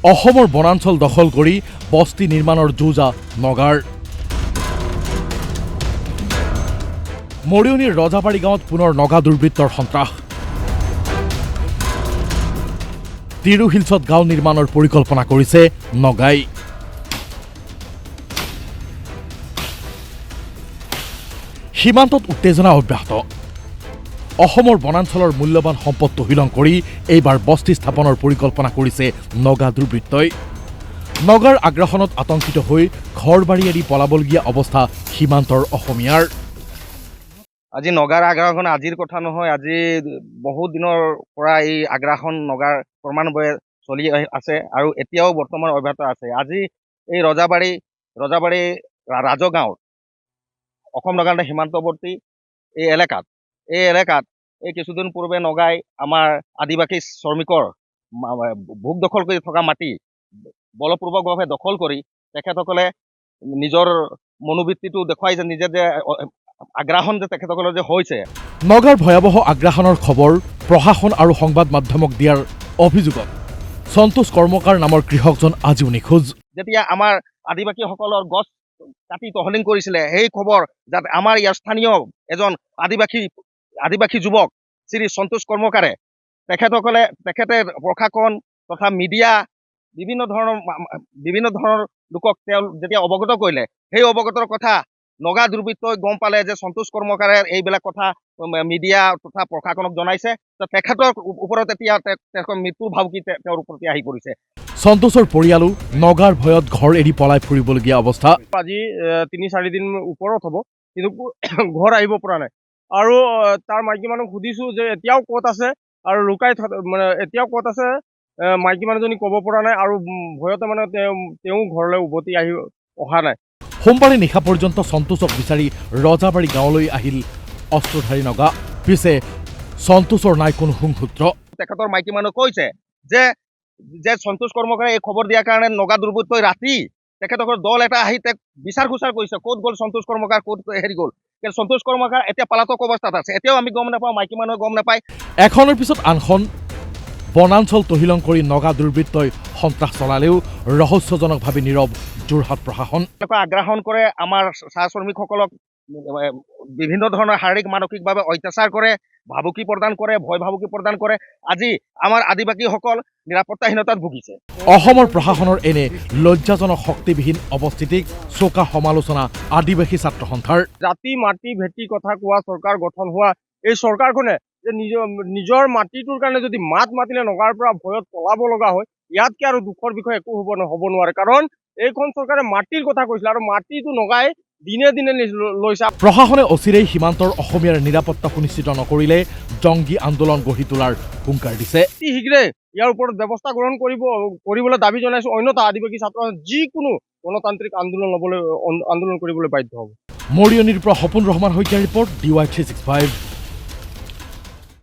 অসমৰ বনাঞ্চল দখল কৰি বস্তি নিৰ্মাণৰ যুঁজা নগাৰ। মৰিয়নিৰ ৰজাবাৰী গাঁৱত পুনৰ নগা দুৰ্বৃত্তৰ সন্ত্ৰাস। তিৰু হিলছত গাঁও নিৰ্মাণৰ পৰিকল্পনা কৰিছে নগাই। সীমান্তত উত্তেজনা অব্যাহত। অসমৰ বনাঞ্চলৰ মূল্যৱান সম্পদ তহিলং কৰি এইবাৰ বস্তি স্থাপনৰ পৰিকল্পনা কৰিছে নগা দুৰ্বৃত্তই। নগাৰ আগ্ৰাসনত আতংকিত হৈ ঘৰ বাৰী এৰি পলাবলগীয়া অৱস্থা সীমান্তৰ অসমীয়াৰ। আজি নগাৰ আগ্ৰাসন আজিৰ কথা নহয়, আজি বহুত দিনৰ পৰা এই আগ্ৰাসন নগাৰ ক্ৰমান্বয়ে চলি আছে আৰু এতিয়াও বৰ্তমান অব্যাহত আছে। আজি এই ৰজাবাৰী ৰাজগাঁৱত অসম নগালেণ্ডৰ সীমান্তৱৰ্তী এই এলেকাত এই কিছুদিন পূৰ্বে নগাই আমাৰ আদিবাসী শ্ৰমিকৰ ভোগ দখল কৰি থকা মাটি বলপূৰ্বকভাৱে দখল কৰি তেখেতসকলে নিজৰ মনোবৃত্তিটো দেখুৱাই যে নিজে যে আগ্ৰাসন যে তেখেতসকলৰ যে হৈছে। নগাৰ ভয়াৱহ আগ্ৰাসনৰ খবৰ প্ৰশাসন আৰু সংবাদ মাধ্যমক দিয়াৰ অভিযোগত সন্তোষ কৰ্মকাৰ নামৰ কৃষকজন আজিও নিখোজ। যেতিয়া আমাৰ আদিবাসীসকলৰ গছ কাটি তহলিং কৰিছিলে, সেই খবৰ যাতে আমাৰ ইয়াৰ স্থানীয় এজন আদিবাসী যুৱক শ্ৰী সন্তোষ কৰ্মকাৰে তেখেতে প্ৰশাসন তথা মিডিয়া বিভিন্ন ধৰণৰ লোকক তেওঁ যেতিয়া অৱগত কৰিলে, সেই অৱগতৰ কথা নগা দুৰ্বৃত্তই গম পালে যে সন্তোষ কৰ্মকাৰে এইবিলাক কথা মিডিয়া তথা প্ৰশাসনক জনাইছে। তেখেতৰ ওপৰত এতিয়া মৃত্যুৰ ভাবুকি তেওঁৰ প্ৰতি আহি পৰিছে। সন্তোষৰ পৰিয়ালো নগাৰ ভয়ত ঘৰ এৰি পলাই ফুৰিবলগীয়া অৱস্থা। আজি ৩-৪ দিন ওপৰত হ'ব, কিন্তু ঘৰ আহিব পৰা নাই। আৰু তাৰ মাইকী মানুহক সুধিছো যে এতিয়াও ক'ত আছে আৰু লুকাই এতিয়াও ক'ত আছে, মাইকী মানুহজনী ক'ব পৰা নাই আৰু ভয়তে তেওঁ ঘৰলৈ উভতি অহা নাই। সোমবাৰে নিশা পৰ্যন্ত সন্তোষক বিচাৰি ৰজাবাৰী গাঁৱলৈ আহিল অস্ত্ৰধাৰী নগা। পিছে সন্তোষৰ নাই কোনো সুংসূত্ৰ। তেখেতৰ মাইকী মানুহ কৈছে যে সন্তোষ কৰ্মকাৰে এই খবৰ দিয়াৰ কাৰণে নগা দুৰ্বৃত্তই ৰাতি তেখেতসকলৰ দল এটা আহি তেওঁক বিচাৰ খোচাৰ কৰিছে, ক'ত গ'ল সন্তোষ কৰ্মকাৰ, ক'ত গ'ল। সন্তোষ কৰ্মকাৰ এতিয়া পলাতক অৱস্থাত আছে, এতিয়াও আমি গম নাপাওঁ, মাইকী মানুহে গম নাপায়। এখনৰ পিছত আনখন বনাঞ্চল তহিলং কৰি নগা দুৰ্বৃত্তই সন্ত্ৰাস চলালেও ৰহস্যজনকভাৱে নীৰৱ যোৰহাট প্ৰশাসন। আগ্ৰাসন কৰে, আমাৰ চাহ শ্ৰমিকসকলক বিভিন্ন ধৰণৰ শাৰীৰিক মানসিকভাৱে অত্যাচাৰ কৰে, ভাবুকি প্ৰদান কৰে, ভয় ভাবুকি প্ৰদান কৰে। আজি আমাৰ আদিবাসীসকল নিৰাপত্তাহীনতাত ভুগিছে। অসমৰ প্ৰশাসনৰ এনে লজ্জাজনক শক্তিবিহীন অৱস্থিতিক চোকা সমালোচনা আদিবাসী ছাত্ৰ সন্থাৰ। জাতি মাটি ভেটি কথা কোৱা চৰকাৰ গঠন হোৱা এই চৰকাৰখনে যে নিজৰ মাটিটোৰ কাৰণে যদি মাতিলে নগাৰ পৰা ভয়ত পলাব লগা হয়, ইয়াতকে আৰু দুখৰ বিষয় একো হ'ব নোৱাৰে। কাৰণ এইখন চৰকাৰে মাটিৰ কথা কৈছিল আৰু মাটিটো নগাই দিনে দিনে লৈছে। প্ৰশাসনে অচিৰেই সীমান্তৰ অসমীয়াৰ নিৰাপত্তা সুনিশ্চিত নকৰিলে জংগী আন্দোলন গঢ়ি তোলাৰ হুংকাৰ দিছে। অতি শীঘ্ৰে ইয়াৰ ওপৰত ব্যৱস্থা গ্ৰহণ কৰিবলৈ দাবী জনাইছো, অন্যথা আদিবাসী ছাত্ৰ যিকোনো গণতান্ত্ৰিক আন্দোলন কৰিবলৈ বাধ্য হ'ব। মৰিয়নিৰ পৰা সপোন ৰহমান শইকীয়াৰ ৰিপৰ্ট DY365।